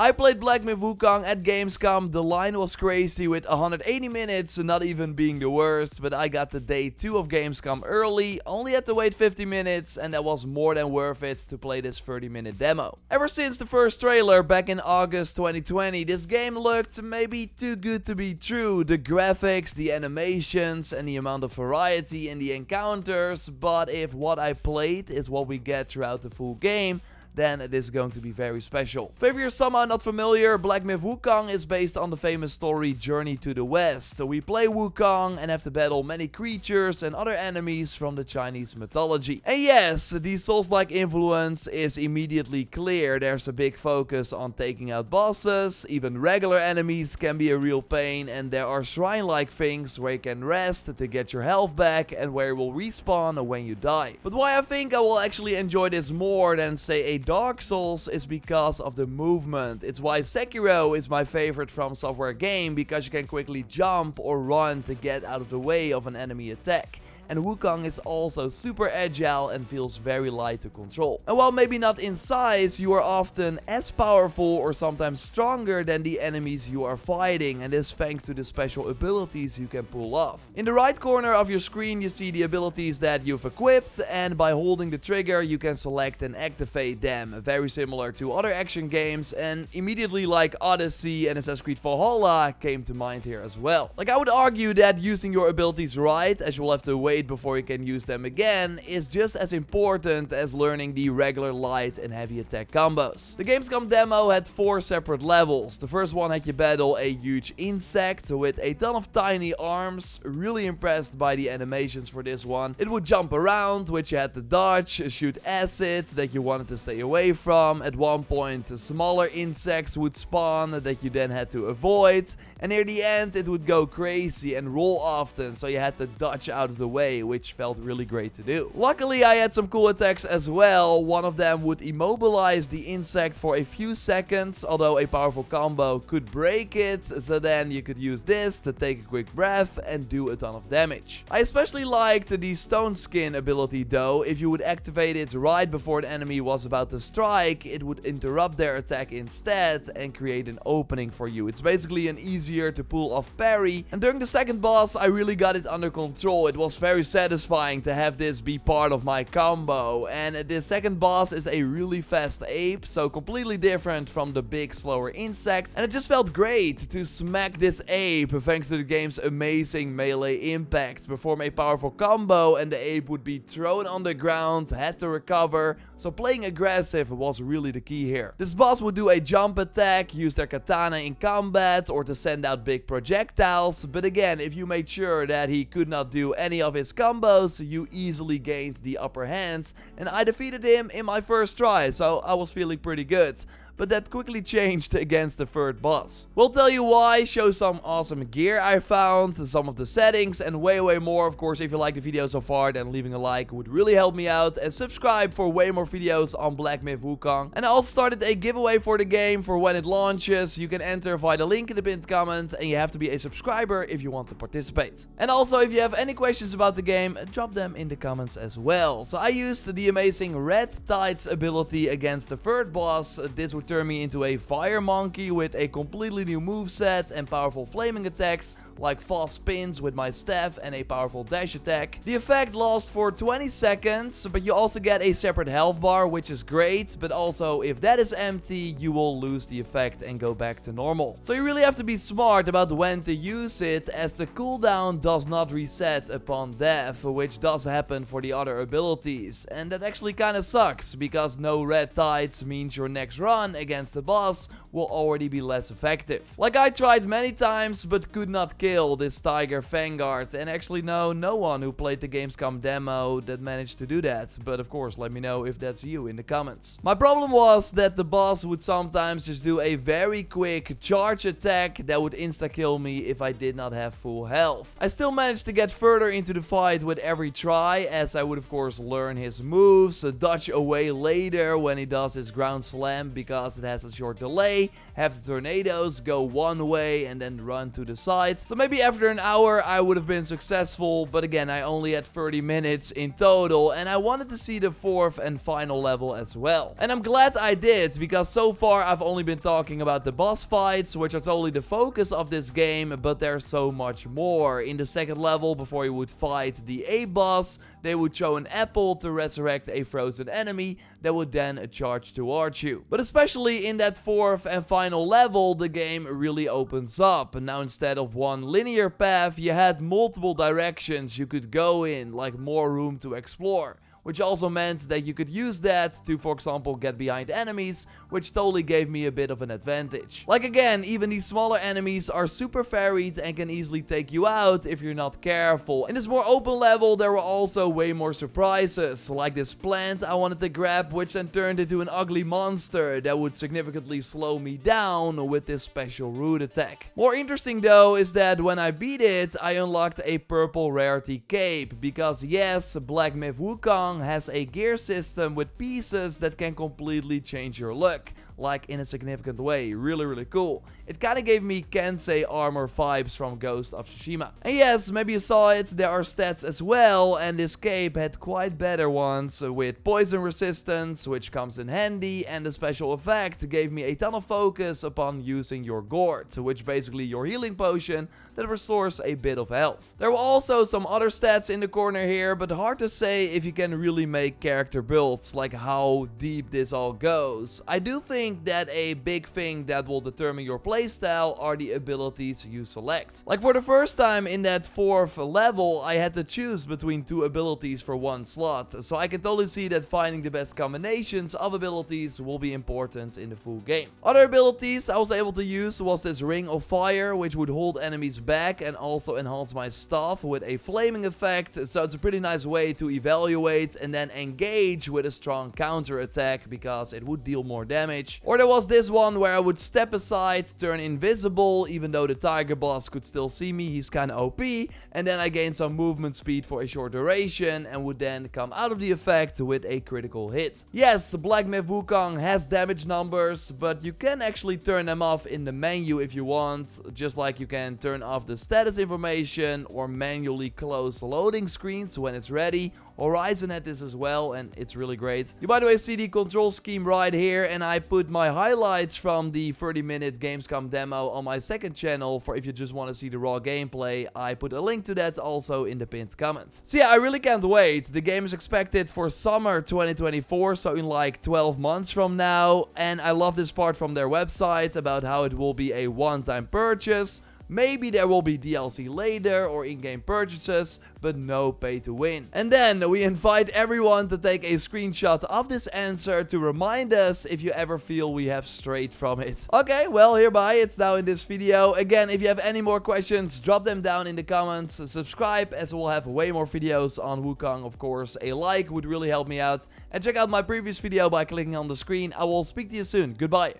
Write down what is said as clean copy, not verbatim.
I played Myth Wukong at Gamescom. The line was crazy with 180 minutes, not even being the worst, but I got the day 2 of Gamescom early, only had to wait 50 minutes, and that was more than worth it to play this 30-minute demo. Ever since the first trailer back in August 2020, this game looked maybe too good to be true. The graphics, the animations, and the amount of variety in the encounters, but if what I played is what we get throughout the full game, then it is going to be very special. So if you're somehow not familiar, Myth Wukong is based on the famous story Journey to the West. So we play Wukong and have to battle many creatures and other enemies from the Chinese mythology. And yes, the Souls-like influence is immediately clear. There's a big focus on taking out bosses, even regular enemies can be a real pain, and there are shrine-like things where you can rest to get your health back and where you will respawn when you die. But why I think I will actually enjoy this more than say a Dark Souls is because of the movement. It's why Sekiro is my favorite From Software game, because you can quickly jump or run to get out of the way of an enemy attack. And Wukong is also super agile and feels very light to control. And while maybe not in size, you are often as powerful or sometimes stronger than the enemies you are fighting, and this thanks to the special abilities you can pull off. In the right corner of your screen you see the abilities that you've equipped, and by holding the trigger you can select and activate them, very similar to other action games, and immediately like Odyssey and Assassin's Creed Valhalla came to mind here as well. Like, I would argue that using your abilities right, as you will have to wait before you can use them again, is just as important as learning the regular light and heavy attack combos. The Gamescom demo had 4 separate levels. The first one had you battle a huge insect with a ton of tiny arms. Really impressed by the animations for this one. It would jump around, which you had to dodge, shoot acid that you wanted to stay away from. At one point, smaller insects would spawn that you then had to avoid. And near the end, it would go crazy and roll often, so you had to dodge out of the way, which felt really great to do. Luckily, I had some cool attacks as well. One of them would immobilize the insect for a few seconds, although a powerful combo could break it, so then you could use this to take a quick breath and do a ton of damage. I especially liked the stone skin ability though. If you would activate it right before the enemy was about to strike, it would interrupt their attack instead and create an opening for you. It's basically an easier to pull off parry, and during the second boss I really got it under control. It was very satisfying to have this be part of my combo, and the second boss is a really fast ape, so completely different from the big slower insect, and it just felt great to smack this ape thanks to the game's amazing melee impact. Perform a powerful combo and the ape would be thrown on the ground, had to recover, so playing aggressive was really the key here. This boss would do a jump attack, use their katana in combat, or to send out big projectiles, but again, if you made sure that he could not do any of his combos, you easily gained the upper hand, and I defeated him in my first try, so I was feeling pretty good. But that quickly changed against the third boss. We'll tell you why, show some awesome gear I found, some of the settings, and way more. Of course, if you like the video so far, then leaving a like would really help me out, and subscribe for way more videos on Myth Wukong. And I also started a giveaway for the game for when it launches. You can enter via the link in the pinned comment, and you have to be a subscriber if you want to participate. And also, if you have any questions about the game, drop them in the comments as well. So I used the amazing Red Tides ability against the third boss. This would turn me into a fire monkey with a completely new moveset and powerful flaming attacks like fast spins with my staff and a powerful dash attack. The effect lasts for 20 seconds, but you also get a separate health bar, which is great, but also if that is empty, you will lose the effect and go back to normal. So you really have to be smart about when to use it, as the cooldown does not reset upon death, which does happen for the other abilities. And that actually kinda sucks, because no red tides means your next run against the boss will already be less effective. Like, I tried many times but could not kill this Tiger Vanguard, and actually know no one who played the Gamescom demo that managed to do that, but of course let me know if that's you in the comments. My problem was that the boss would sometimes just do a very quick charge attack that would insta-kill me if I did not have full health. I still managed to get further into the fight with every try, as I would of course learn his moves, dodge away later when he does his ground slam because it has a short delay, have the tornadoes go one way and then run to the side. So maybe after an hour I would have been successful, but again, I only had 30 minutes in total, and I wanted to see the 4th and final level as well. And I'm glad I did, because so far I've only been talking about the boss fights, which are totally the focus of this game, but there's so much more. In the 2nd level, before you would fight the A boss, they would throw an apple to resurrect a frozen enemy that would then charge towards you. But especially in that 4th and final level, the game really opens up. And now instead of one linear path, you had multiple directions you could go in, like more room to explore. Which also meant that you could use that to, for example, get behind enemies, which totally gave me a bit of an advantage. Like again, even these smaller enemies are super varied and can easily take you out if you're not careful. In this more open level, there were also way more surprises, like this plant I wanted to grab, which then turned into an ugly monster that would significantly slow me down with this special root attack. More interesting though is that when I beat it, I unlocked a purple rarity cape, because yes, Black Myth Wukong has a gear system with pieces that can completely change your look, like in a significant way. Really cool. It kinda gave me Kensei armor vibes from Ghost of Tsushima. And yes, maybe you saw it, there are stats as well, and this cape had quite better ones, with poison resistance, which comes in handy, and the special effect gave me a ton of focus upon using your gourd, which basically your healing potion that restores a bit of health. There were also some other stats in the corner here, but hard to say if you can really make character builds, like how deep this all goes. I do think that a big thing that will determine your playstyle are the abilities you select. Like for the first time in that 4th level, I had to choose between 2 abilities for 1 slot, so I can totally see that finding the best combinations of abilities will be important in the full game. Other abilities I was able to use was this Ring of Fire, which would hold enemies back and also enhance my staff with a flaming effect, so it's a pretty nice way to evaluate and then engage with a strong counter attack, because it would deal more damage. Or there was this one where I would step aside, turn invisible, even though the tiger boss could still see me, he's kinda OP, and then I gained some movement speed for a short duration and would then come out of the effect with a critical hit. Yes, Black Myth Wukong has damage numbers, but you can actually turn them off in the menu if you want, just like you can turn off the status information or manually close loading screens when it's ready. Horizon had this as well, and it's really great. You by the way see the control scheme right here, and I put my highlights from the 30-minute Gamescom demo on my 2nd channel for if you just want to see the raw gameplay. I put a link to that also in the pinned comment. So yeah, I really can't wait. The game is expected for summer 2024, so in like 12 months from now, and I love this part from their website about how it will be a one-time purchase. Maybe there will be DLC later or in-game purchases, but no pay to win. And then we invite everyone to take a screenshot of this answer to remind us if you ever feel we have strayed from it. Okay, well hereby it's now in this video. Again, if you have any more questions, drop them down in the comments. Subscribe, as we'll have way more videos on Wukong, of course. A like would really help me out. And check out my previous video by clicking on the screen. I will speak to you soon. Goodbye.